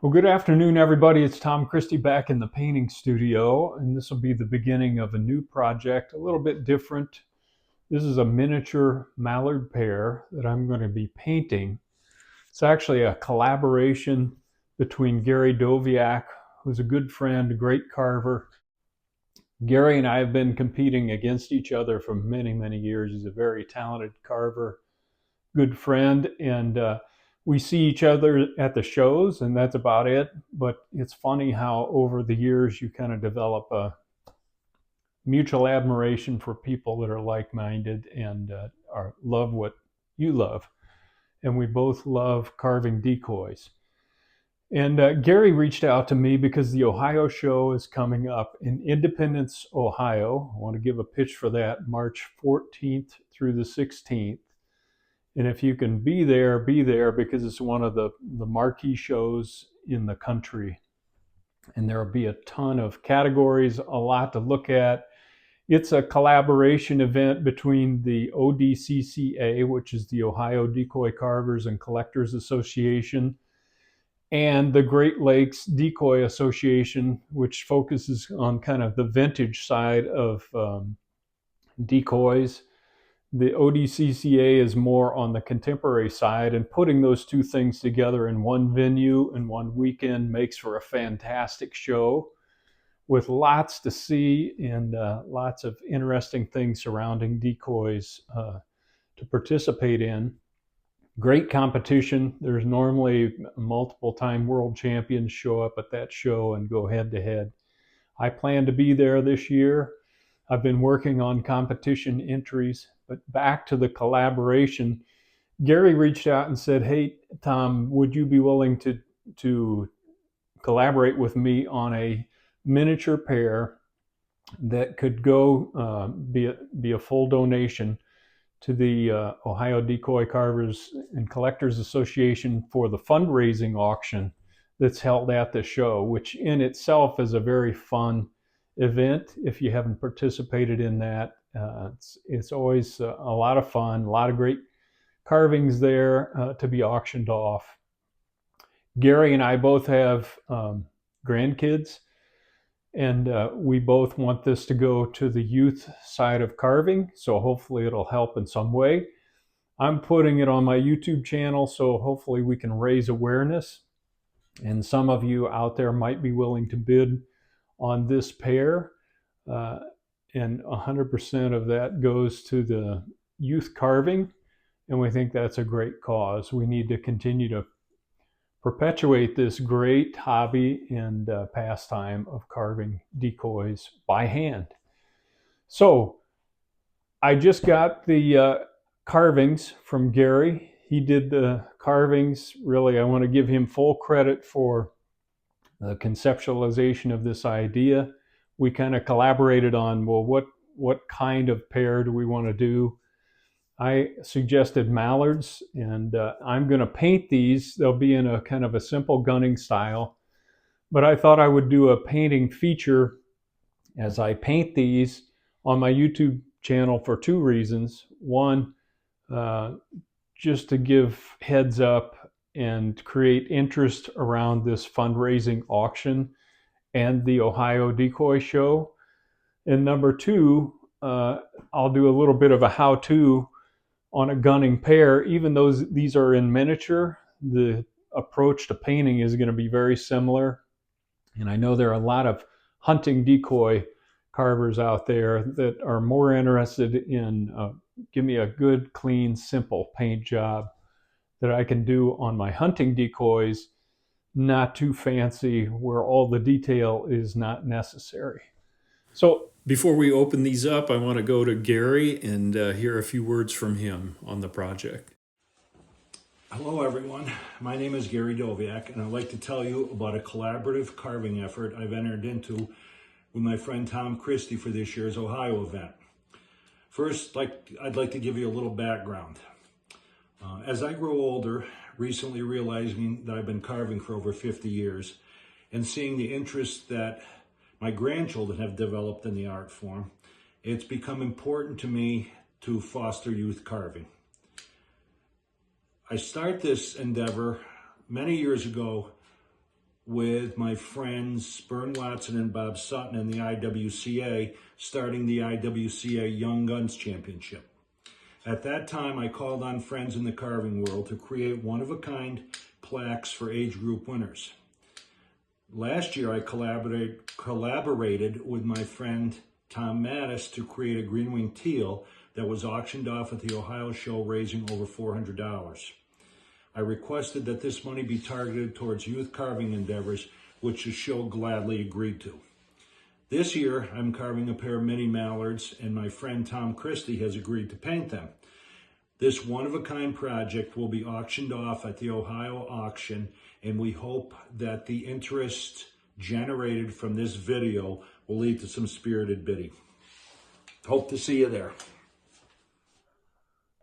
Well, good afternoon, everybody. It's Tom Christie back in the painting studio, and this will be the beginning of a new project, a little bit different. This is a miniature mallard pear that I'm going to be painting. It's actually a collaboration between Gary Doviak, who's a good friend, a great carver. Gary and I have been competing against each other for many, many years. He's a very talented carver, good friend, and we see each other at the shows, and that's about it. But it's funny how over the years you kind of develop a mutual admiration for people that are like-minded and love what you love. And we both love carving decoys. And Gary reached out to me because the Ohio show is coming up in Independence, Ohio. I want to give a pitch for that, March 14th through the 16th. And if you can be there because it's one of the marquee shows in the country. And there will be a ton of categories, a lot to look at. It's a collaboration event between the ODCCA, which is the Ohio Decoy Carvers and Collectors Association, and the Great Lakes Decoy Association, which focuses on kind of the vintage side of decoys. The ODCCA is more on the contemporary side, and putting those two things together in one venue and one weekend makes for a fantastic show with lots to see and lots of interesting things surrounding decoys to participate in. Great competition. There's normally multiple-time world champions show up at that show and go head-to-head. I plan to be there this year. I've been working on competition entries, but back to the collaboration. Gary reached out and said, "Hey, Tom, would you be willing to collaborate with me on a miniature pear that could go be a full donation to the Ohio Decoy Carvers and Collectors Association for the fundraising auction that's held at the show," which in itself is a very fun event. If you haven't participated in that, it's always a lot of fun, a lot of great carvings there to be auctioned off. Gary and I both have grandkids, and we both want this to go to the youth side of carving, so hopefully it'll help in some way. I'm putting it on my YouTube channel, so hopefully we can raise awareness, and some of you out there might be willing to bid on this pear, and 100% of that goes to the youth carving, and we think that's a great cause. We need to continue to perpetuate this great hobby and pastime of carving decoys by hand. So I just got the carvings from Gary. He did the carvings. Really, I want to give him full credit for the conceptualization of this idea. We kind of collaborated on, well, what kind of pear do we want to do? I suggested mallards, and I'm going to paint these. They'll be in a kind of a simple gunning style, but I thought I would do a painting feature as I paint these on my YouTube channel for two reasons. One, just to give heads up and create interest around this fundraising auction and the Ohio Decoy Show. And number two, I'll do a little bit of a how-to on a gunning pear. Even though these are in miniature, the approach to painting is going to be very similar. And I know there are a lot of hunting decoy carvers out there that are more interested in give me a good, clean, simple paint job that I can do on my hunting decoys, not too fancy, where all the detail is not necessary. So before we open these up, I want to go to Gary and hear a few words from him on the project. Hello everyone, my name is Gary Doviak, and I'd like to tell you about a collaborative carving effort I've entered into with my friend Tom Christie for this year's Ohio event. First, I'd like to give you a little background. As I grow older, recently realizing that I've been carving for over 50 years and seeing the interest that my grandchildren have developed in the art form, it's become important to me to foster youth carving. I started this endeavor many years ago with my friends Bern Watson and Bob Sutton in the IWCA, starting the IWCA Young Guns Championship. At that time, I called on friends in the carving world to create one-of-a-kind plaques for age group winners. Last year, I collaborated with my friend Tom Mattis to create a green-wing teal that was auctioned off at the Ohio Show, raising over $400. I requested that this money be targeted towards youth carving endeavors, which the show gladly agreed to. This year, I'm carving a pair of mini mallards, and my friend Tom Christie has agreed to paint them. This one-of-a-kind project will be auctioned off at the Ohio auction, and we hope that the interest generated from this video will lead to some spirited bidding. Hope to see you there.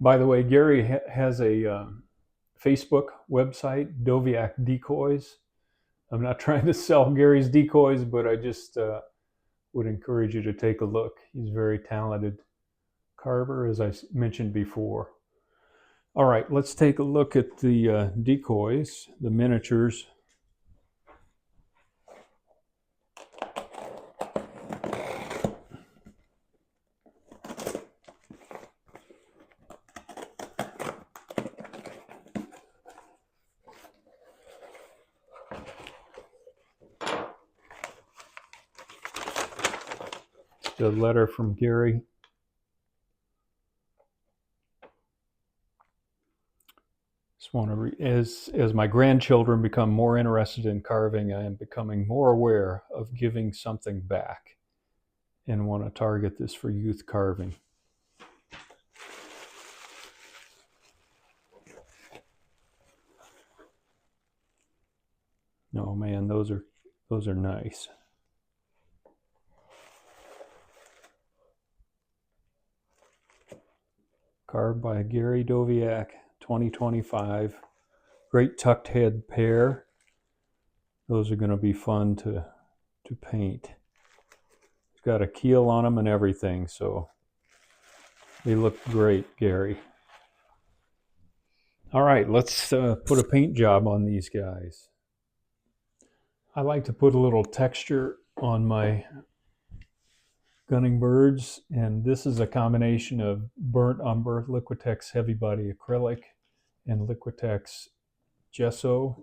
By the way, Gary has a Facebook website, Doviak Decoys. I'm not trying to sell Gary's decoys, but I just would encourage you to take a look. He's a very talented carver, as I mentioned before. All right, let's take a look at the decoys, the miniatures. The letter from Gary. Just want to as my grandchildren become more interested in carving, I am becoming more aware of giving something back and want to target this for youth carving. Oh man, those are nice. Carved by Gary Doviak, 2025. Great tucked head pair. Those are going to be fun to paint. It's got a keel on them and everything, so they look great, Gary. All right, let's put a paint job on these guys. I like to put a little texture on my gunning birds, and this is a combination of burnt umber, Liquitex heavy body acrylic, and Liquitex gesso,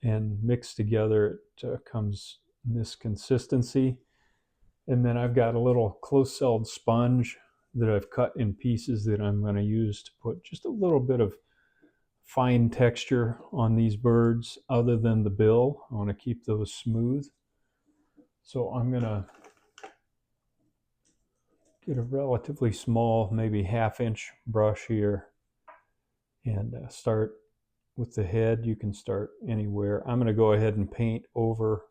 and mixed together it comes in this consistency. And then I've got a little close-celled sponge that I've cut in pieces that I'm going to use to put just a little bit of fine texture on these birds other than the bill. I want to keep those smooth. So I'm going to get a relatively small, maybe half-inch brush here and start with the head. You can start anywhere. I'm going to go ahead and paint over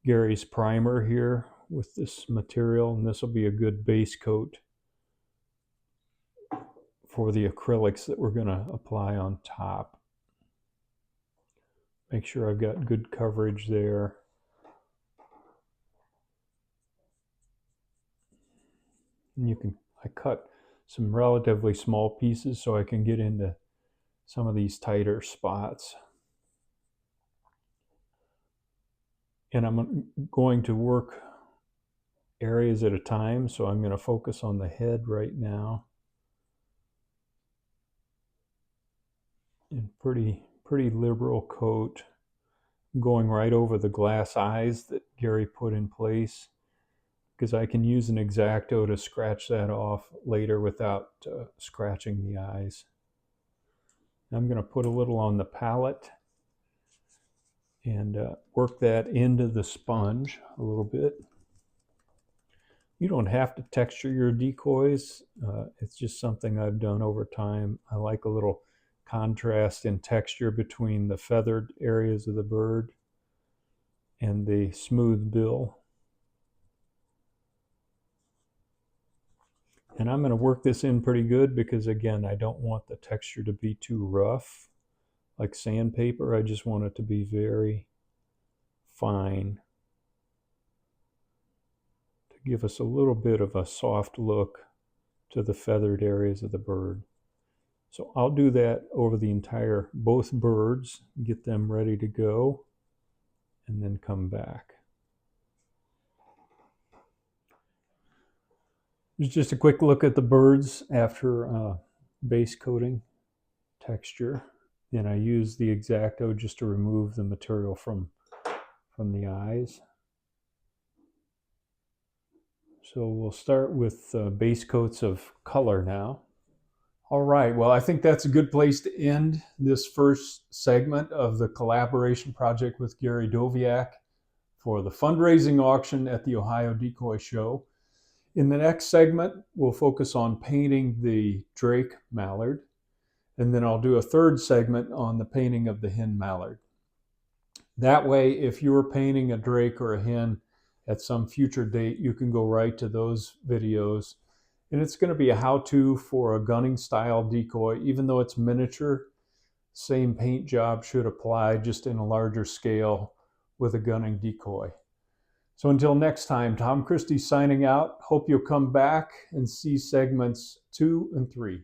Gary's primer here with this material, and this will be a good base coat for the acrylics that we're going to apply on top. Make sure I've got good coverage there. And I cut some relatively small pieces so I can get into some of these tighter spots. And I'm going to work areas at a time, so I'm going to focus on the head right now. And pretty liberal coat, going right over the glass eyes that Gary put in place, because I can use an X-Acto to scratch that off later without scratching the eyes. I'm going to put a little on the palette and work that into the sponge a little bit. You don't have to texture your decoys. It's just something I've done over time. I like a little contrast in texture between the feathered areas of the bird and the smooth bill. And I'm going to work this in pretty good because, again, I don't want the texture to be too rough like sandpaper. I just want it to be very fine to give us a little bit of a soft look to the feathered areas of the bird. So I'll do that over the entire, both birds, get them ready to go. and then come back. Here's just a quick look at the birds after base coating texture. And I use the X-Acto just to remove the material from the eyes. So we'll start with base coats of color now. All right, well, I think that's a good place to end this first segment of the collaboration project with Gary Doviak for the fundraising auction at the Ohio Decoy Show. In the next segment, we'll focus on painting the drake mallard, and then I'll do a third segment on the painting of the hen mallard. That way, if you're painting a drake or a hen at some future date, you can go right to those videos. And it's going to be a how-to for a gunning style decoy. Even though it's miniature, same paint job should apply, just in a larger scale with a gunning decoy. So until next time, Tom Christie signing out. Hope you'll come back and see segments 2 and 3.